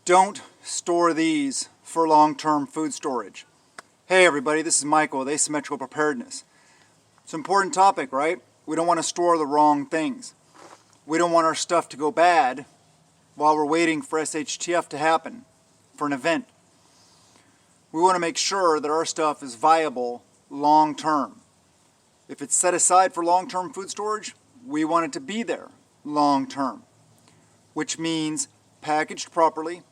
Don't store these for long-term food storage. Hey everybody, this is Michael with Asymmetrical Preparedness. It's an important topic, right? We don't want to store the wrong things. We don't want our stuff to go bad while we're waiting for SHTF to happen, for an event. We want to make sure that our stuff is viable long-term. If it's set aside for long-term food storage, we want it to be there long-term, which means packaged properly,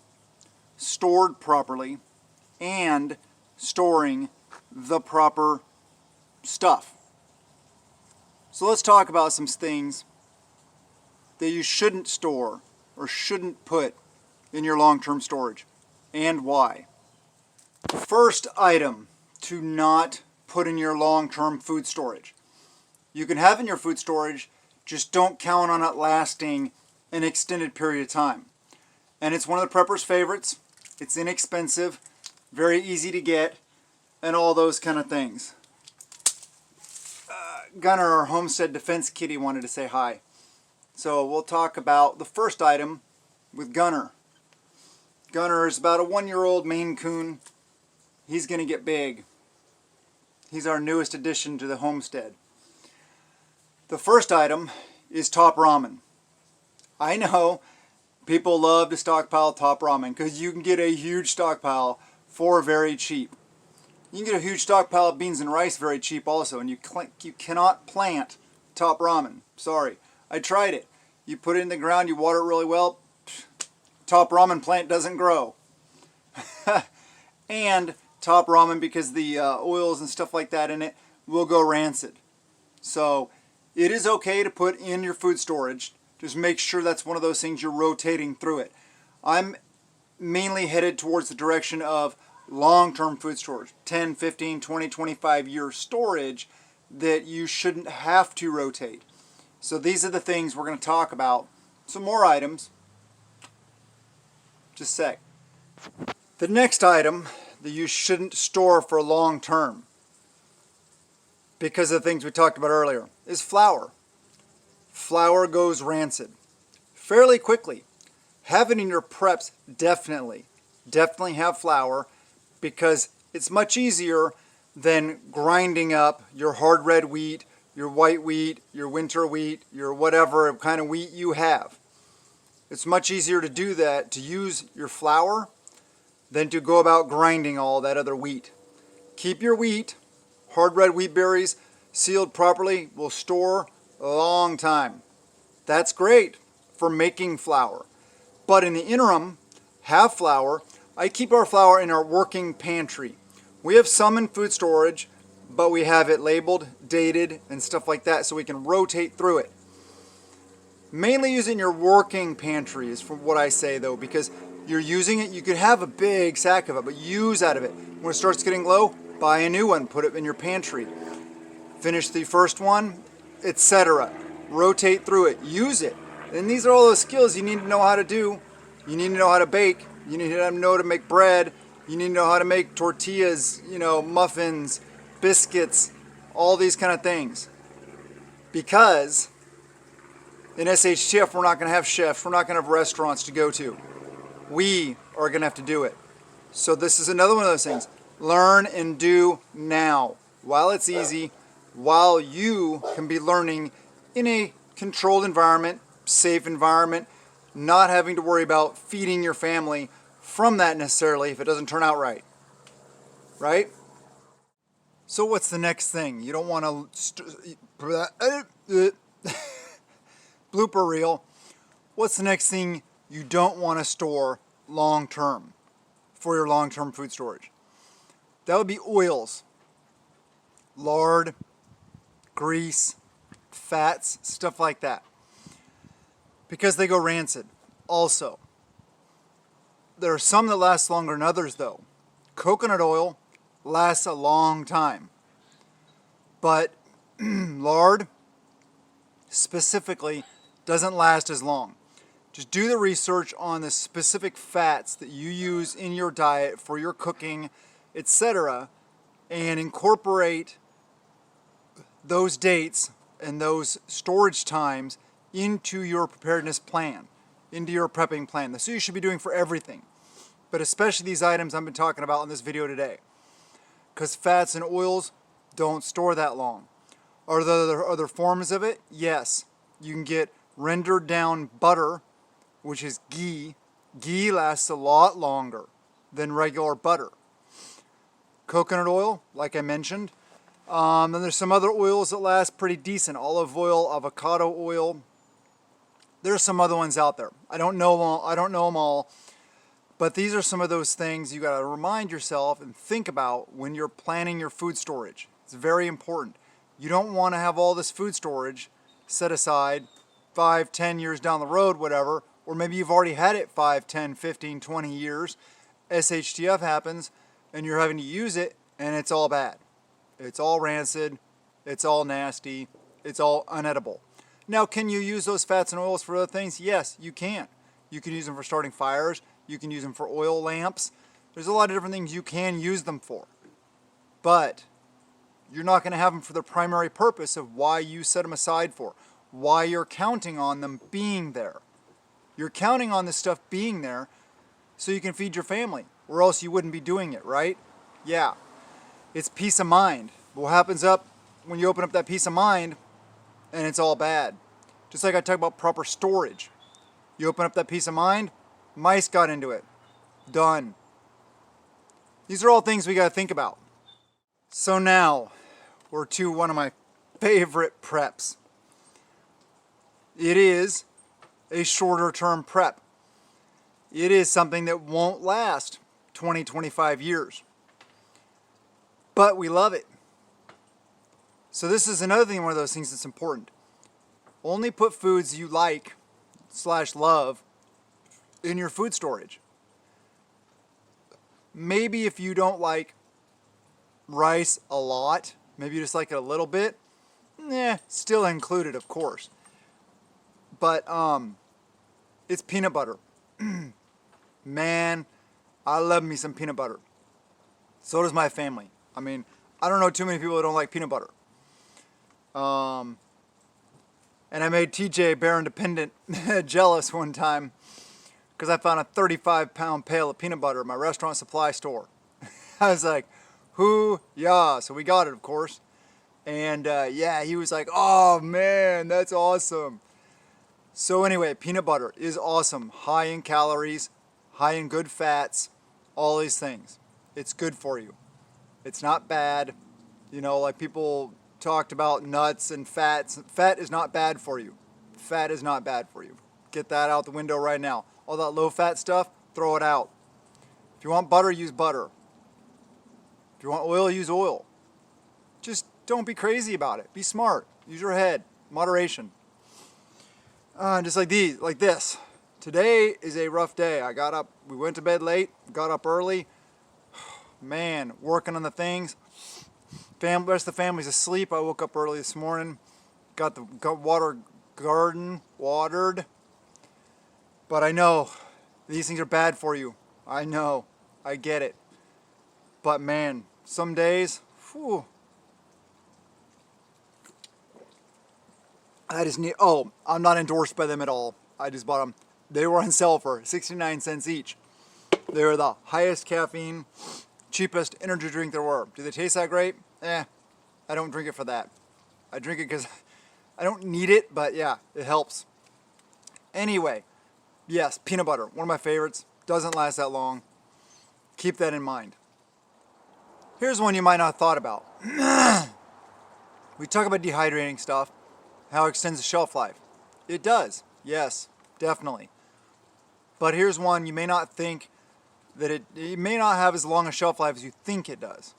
stored properly, and storing the proper stuff. So let's talk about some things that you shouldn't store or shouldn't put in your long-term storage and why. The first item to not put in your long-term food storage. You can have in your food storage, just don't count on it lasting an extended period of time. And it's one of the prepper's favorites. It's inexpensive, very easy to get, and all those kind of things. Gunner, our Homestead Defense Kitty, wanted to say hi. So we'll talk about the first item with Gunner. Gunner is about a 1-year-old Maine Coon. He's going to get big. He's our newest addition to the homestead. The first item is top ramen. I know people love to stockpile top ramen because you can get a huge stockpile for very cheap. You can get a huge stockpile of beans and rice very cheap also, and you cannot plant top ramen. Sorry. I tried it. You put it in the ground, you water it really well, top ramen plant doesn't grow. And top ramen, because the oils and stuff like that in it will go rancid. So it is okay to put in your food storage. Just make sure that's one of those things you're rotating through it. I'm mainly headed towards the direction of long-term food storage, 10, 15, 20, 25 year storage that you shouldn't have to rotate. So these are the things we're going to talk about. Some more items. Just a sec. The next item that you shouldn't store for long term, because of the things we talked about earlier, is flour. Flour goes rancid fairly quickly. Have it in your preps, definitely. Definitely have flour, because it's much easier than grinding up your hard red wheat, your white wheat, your winter wheat, your whatever kind of wheat you have. It's much easier to do that, to use your flour, than to go about grinding all that other wheat. Keep your wheat, hard red wheat berries, sealed properly, will store a long time. That's great for making flour. But in the interim, have flour. I keep our flour in our working pantry. We have some in food storage, but we have it labeled, dated, and stuff like that, so we can rotate through it. Mainly use it in your working pantry is for what I say though, because you're using it, you could have a big sack of it, but use out of it. When it starts getting low, buy a new one, put it in your pantry. Finish the first one, etc. Rotate through it, use it. And these are all those skills you need to know how to do. You need to know how to bake, you need to know how to make bread, you need to know how to make tortillas, muffins, biscuits, all these kind of things. Because in SHTF, we're not going to have chefs, we're not going to have restaurants to go to. We are going to have to do it. So this is another one of those things. Learn and do now, while it's easy, while you can be learning in a controlled environment, safe environment, not having to worry about feeding your family from that necessarily if it doesn't turn out right. Right? So what's the next thing? You don't want to blooper reel. What's the next thing you don't want to store long term for your long term food storage? That would be oils, lard, grease, fats, stuff like that, because they go rancid. Also, there are some that last longer than others though. Coconut oil lasts a long time, but lard specifically doesn't last as long. Just do the research on the specific fats that you use in your diet for your cooking, etc., and incorporate those dates and those storage times into your preparedness plan, into your prepping plan. That's what you should be doing for everything. but especially these items I've been talking about in this video today. Because fats and oils don't store that long. Are there other forms of it? Yes. You can get rendered down butter, which is ghee. Ghee lasts a lot longer than regular butter. Coconut oil, like I mentioned. Then there's some other oils that last pretty decent. Olive oil, avocado oil. There's some other ones out there. I don't know them all. But these are some of those things you got to remind yourself and think about when you're planning your food storage. It's very important. You don't want to have all this food storage set aside 5, 10 years down the road, whatever, or maybe you've already had it 5, 10, 15, 20 years. SHTF happens and you're having to use it and it's all bad. It's all rancid, it's all nasty, it's all unedible. Now, can you use those fats and oils for other things? Yes, you can. You can use them for starting fires. You can use them for oil lamps. There's a lot of different things you can use them for. But you're not going to have them for the primary purpose of why you set them aside for, why you're counting on them being there. You're counting on this stuff being there so you can feed your family, or else you wouldn't be doing it, right? Yeah. It's peace of mind. What happens up when you open up that peace of mind and it's all bad? Just like I talk about proper storage. You open up that peace of mind, mice got into it. Done. These are all things we got to think about. So now, we're to one of my favorite preps. It is a shorter term prep. It is something that won't last 20, 25 years. But we love it. So this is another thing, one of those things that's important. Only put foods you like / love in your food storage. Maybe if you don't like rice a lot, maybe you just like it a little bit, still included, of course. But it's peanut butter. Man, I love me some peanut butter. So does my family. I mean, I don't know too many people that don't like peanut butter. And I made TJ Bear Independent jealous one time because I found a 35-pound pail of peanut butter at my restaurant supply store. I was like, hoo-yah. So we got it, of course. And yeah, he was like, oh man, that's awesome. So anyway, peanut butter is awesome. High in calories, high in good fats, all these things. It's good for you. It's not bad. You know, like people talked about nuts and fats. Fat is not bad for you. Fat is not bad for you. Get that out the window right now. All that low fat stuff, throw it out. If you want butter, use butter. If you want oil, use oil. Just don't be crazy about it. Be smart. Use your head. Moderation. Just like this. Today is a rough day. I got up, we went to bed late, got up early. Man, working on the things. The rest of the family's asleep. I woke up early this morning. Got the garden watered. But I know these things are bad for you. I know. I get it. But man, some days, whew. I just need, I'm not endorsed by them at all. I just bought them. They were on sale for 69 cents each. They were the highest caffeine, cheapest energy drink there were. Do they taste that great? I don't drink it for that. I drink it because I don't need it, but yeah, it helps. Anyway, yes, peanut butter, one of my favorites. Doesn't last that long. Keep that in mind. Here's one you might not have thought about. We talk about dehydrating stuff, how it extends the shelf life. It does, yes, definitely. But here's one you may not think that it may not have as long a shelf life as you think it does.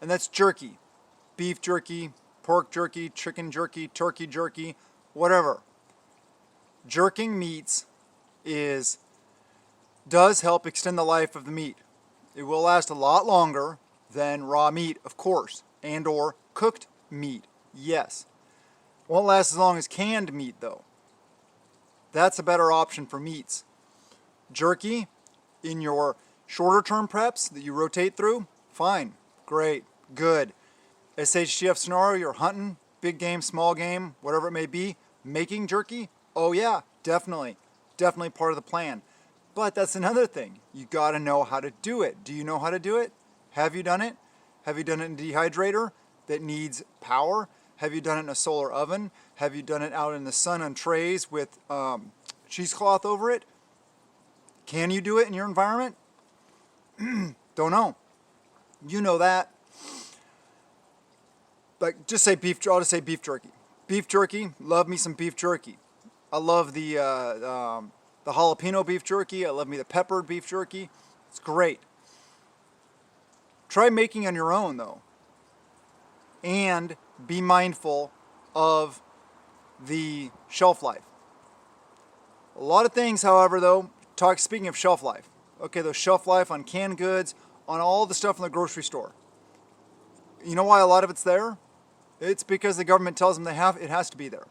And that's jerky. Beef jerky, pork jerky, chicken jerky, turkey jerky, whatever. Jerking meats does help extend the life of the meat. It will last a lot longer than raw meat, of course, and or cooked meat, yes. Won't last as long as canned meat, though. That's a better option for meats. Jerky, in your shorter term preps that you rotate through, fine, great, good. SHTF scenario, you're hunting, big game, small game, whatever it may be, making jerky, oh yeah, definitely part of the plan. But that's another thing. You got to know how to do it. Do you know how to do it? Have you done it? Have you done it in a dehydrator that needs power? Have you done it in a solar oven? Have you done it out in the sun on trays with cheesecloth over it? Can you do it in your environment? Don't know. You know that. But just say beef. I'll just say beef jerky. Beef jerky. Love me some beef jerky. I love the jalapeno beef jerky. I love me the peppered beef jerky. It's great. Try making on your own though, and be mindful of the shelf life. A lot of things, however, though. Speaking of shelf life. Okay, the shelf life on canned goods, on all the stuff in the grocery store. You know why a lot of it's there? It's because the government tells them it has to be there.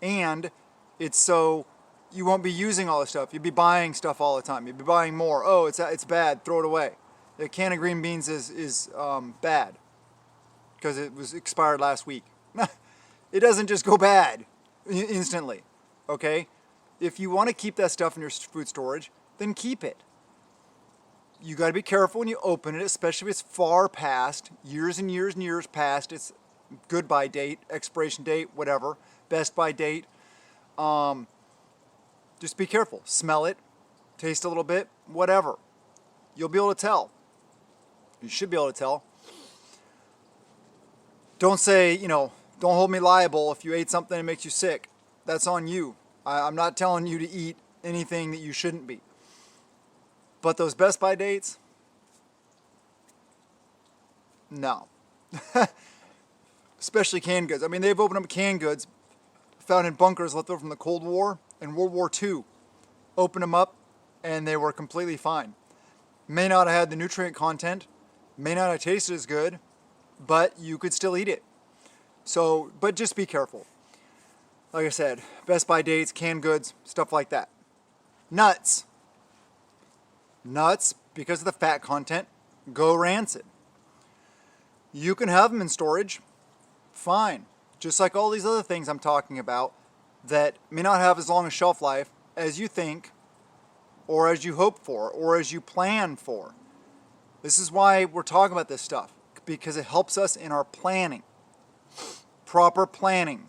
And it's so you won't be using all this stuff. You'll be buying stuff all the time. You'll be buying more. Oh, it's bad. Throw it away. A can of green beans is bad because it was expired last week. It doesn't just go bad instantly. Okay? If you want to keep that stuff in your food storage, then keep it. You got to be careful when you open it, especially if it's far past, years and years and years past its goodbye date, expiration date, whatever, best by date. Just be careful. Smell it, taste a little bit, whatever. You'll be able to tell. You should be able to tell. Don't say, don't hold me liable if you ate something that makes you sick. That's on you. I'm not telling you to eat anything that you shouldn't be. But those best by dates, no. Especially canned goods. I mean, they've opened up canned goods found in bunkers left over from the Cold War and World War II. Opened them up and they were completely fine. May not have had the nutrient content, may not have tasted as good, but you could still eat it. So, but just be careful. Like I said, best by dates, canned goods, stuff like that. Nuts. Nuts, because of the fat content, go rancid. You can have them in storage, fine. Just like all these other things I'm talking about that may not have as long a shelf life as you think, or as you hope for, or as you plan for. This is why we're talking about this stuff, because it helps us in our planning. Proper planning.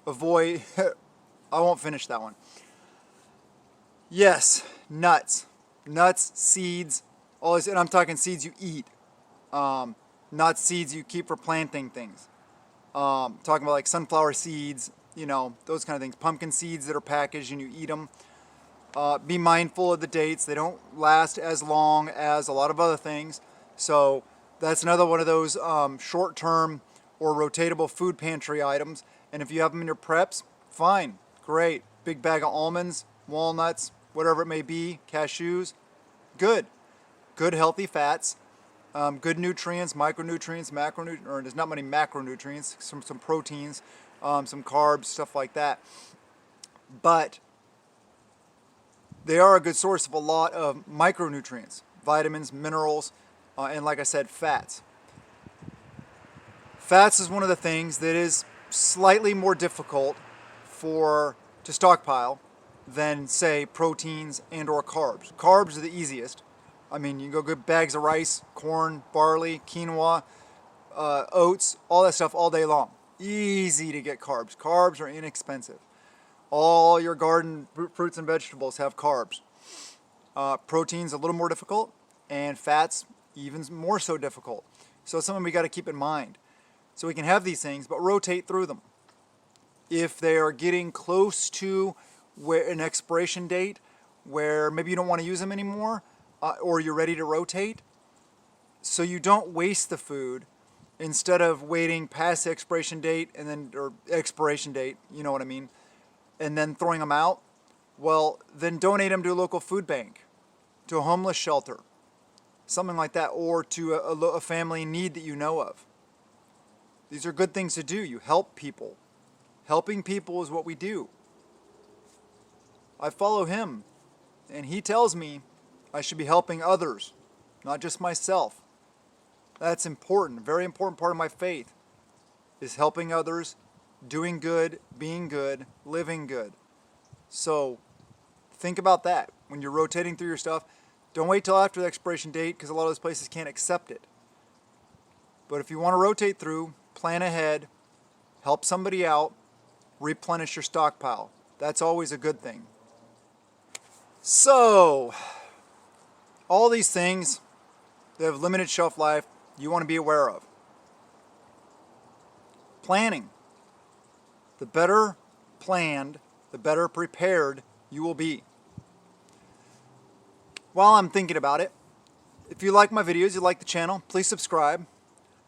Avoid, I won't finish that one. Yes, nuts. Nuts, seeds, all this, and I'm talking seeds you eat. Not seeds you keep for planting things. Talking about like sunflower seeds, those kind of things. Pumpkin seeds that are packaged and you eat them. Be mindful of the dates. They don't last as long as a lot of other things. So that's another one of those short-term or rotatable food pantry items. And if you have them in your preps, fine, great. Big bag of almonds, walnuts, whatever it may be, cashews, good. Good healthy fats, good nutrients, micronutrients, macronutrients, or there's not many macronutrients, some proteins, some carbs, stuff like that. But they are a good source of a lot of micronutrients, vitamins, minerals, and like I said, fats. Fats is one of the things that is slightly more difficult to stockpile than, say, proteins and or carbs. Carbs are the easiest. I mean, you can go get bags of rice, corn, barley, quinoa, oats, all that stuff all day long. Easy to get carbs. Carbs are inexpensive. All your garden fruits and vegetables have carbs. Proteins a little more difficult, and fats even more so difficult. So it's something we got to keep in mind. So we can have these things, but rotate through them. If they are getting close to an expiration date where maybe you don't want to use them anymore, or you're ready to rotate, so you don't waste the food instead of waiting past the expiration date or expiration date, you know what I mean, and then throwing them out, well, then donate them to a local food bank, to a homeless shelter, something like that, or to a family in need that you know of. These are good things to do. You help people. Helping people is what we do. I follow him, and he tells me I should be helping others, not just myself. That's important. A very important part of my faith is helping others, doing good, being good, living good. So think about that when you're rotating through your stuff. Don't wait till after the expiration date because a lot of those places can't accept it. But if you want to rotate through, plan ahead, help somebody out, replenish your stockpile. That's always a good thing. So, all these things that have limited shelf life, you want to be aware of. Planning. The better planned, the better prepared you will be. While I'm thinking about it, if you like my videos, you like the channel, please subscribe.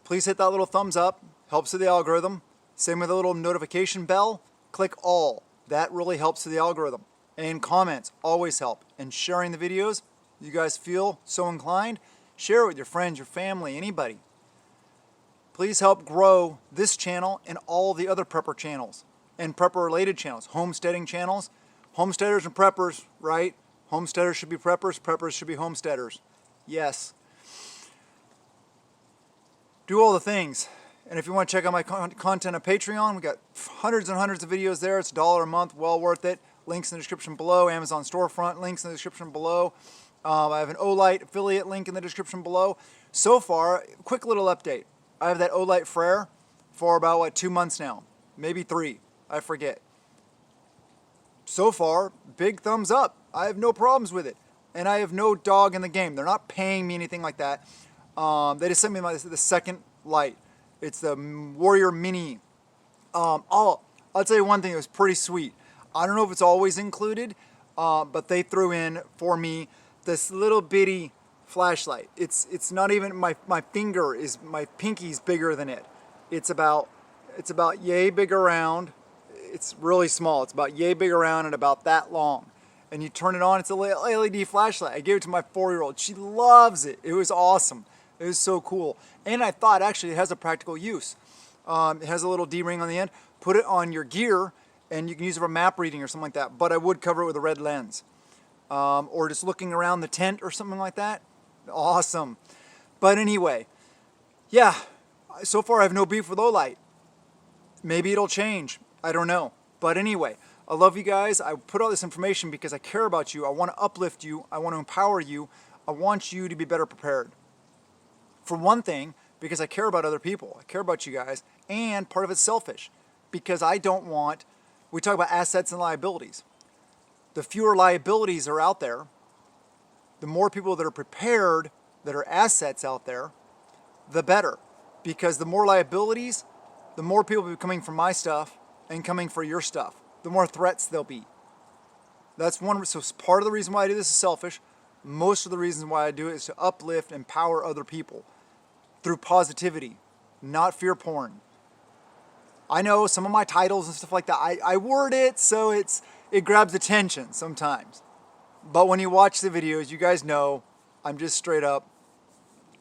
Please hit that little thumbs up. Helps with the algorithm. Same with the little notification bell. Click all. That really helps with the algorithm. And comments always help. And sharing the videos, you guys feel so inclined, share it with your friends, your family, anybody. Please help grow this channel and all the other prepper channels and prepper related channels, homesteading channels. Homesteaders and preppers, right? Homesteaders should be preppers, preppers should be homesteaders. Yes. Do all the things. And if you want to check out my content on Patreon, we got hundreds and hundreds of videos there. It's $1 a month, well worth it. Links in the description below. Amazon storefront, links in the description below. I have an Olight affiliate link in the description below. So far, quick little update. I have that Olight Frere for about, 2 months now? Maybe 3. I forget. So far, big thumbs up. I have no problems with it. And I have no dog in the game. They're not paying me anything like that. They just sent me the second light. It's the Warrior Mini. I'll tell you one thing that was pretty sweet. I don't know if it's always included, but they threw in for me this little bitty flashlight. It's not even my finger is my pinky's bigger than it. It's about yay big around. It's really small. It's about yay big around and about that long. And you turn it on. It's a LED flashlight. I gave it to my 4-year-old. She loves it. It was awesome. It was so cool. And I thought actually it has a practical use. It has a little D-ring on the end. Put it on your gear and you can use it for map reading or something like that. But I would cover it with a red lens. Or just looking around the tent or something like that. Awesome. But anyway, yeah, so far I have no beef with Olight. Maybe it'll change. I don't know. But anyway, I love you guys. I put all this information because I care about you. I want to uplift you. I want to empower you. I want you to be better prepared. For one thing, because I care about other people. I care about you guys. And part of it's selfish. Because I don't want, we talk about assets and liabilities. The fewer liabilities are out there, the more people that are prepared, that are assets out there, the better. Because the more liabilities, the more people will be coming for my stuff and coming for your stuff. The more threats there'll be. That's one, so part of the reason why I do this is selfish. Most of the reasons why I do it is to uplift, empower other people through positivity, not fear porn. I know some of my titles and stuff like that, I word it so it grabs attention sometimes. But when you watch the videos, you guys know I'm just straight up.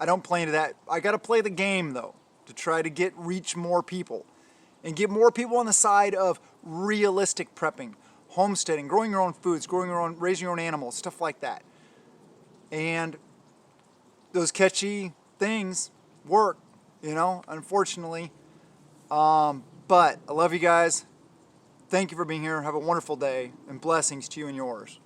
I don't play into that. I got to play the game though to try to reach more people and get more people on the side of realistic prepping, homesteading, growing your own foods, raising your own animals, stuff like that. And those catchy things work, unfortunately. But I love you guys. Thank you for being here. Have a wonderful day and blessings to you and yours.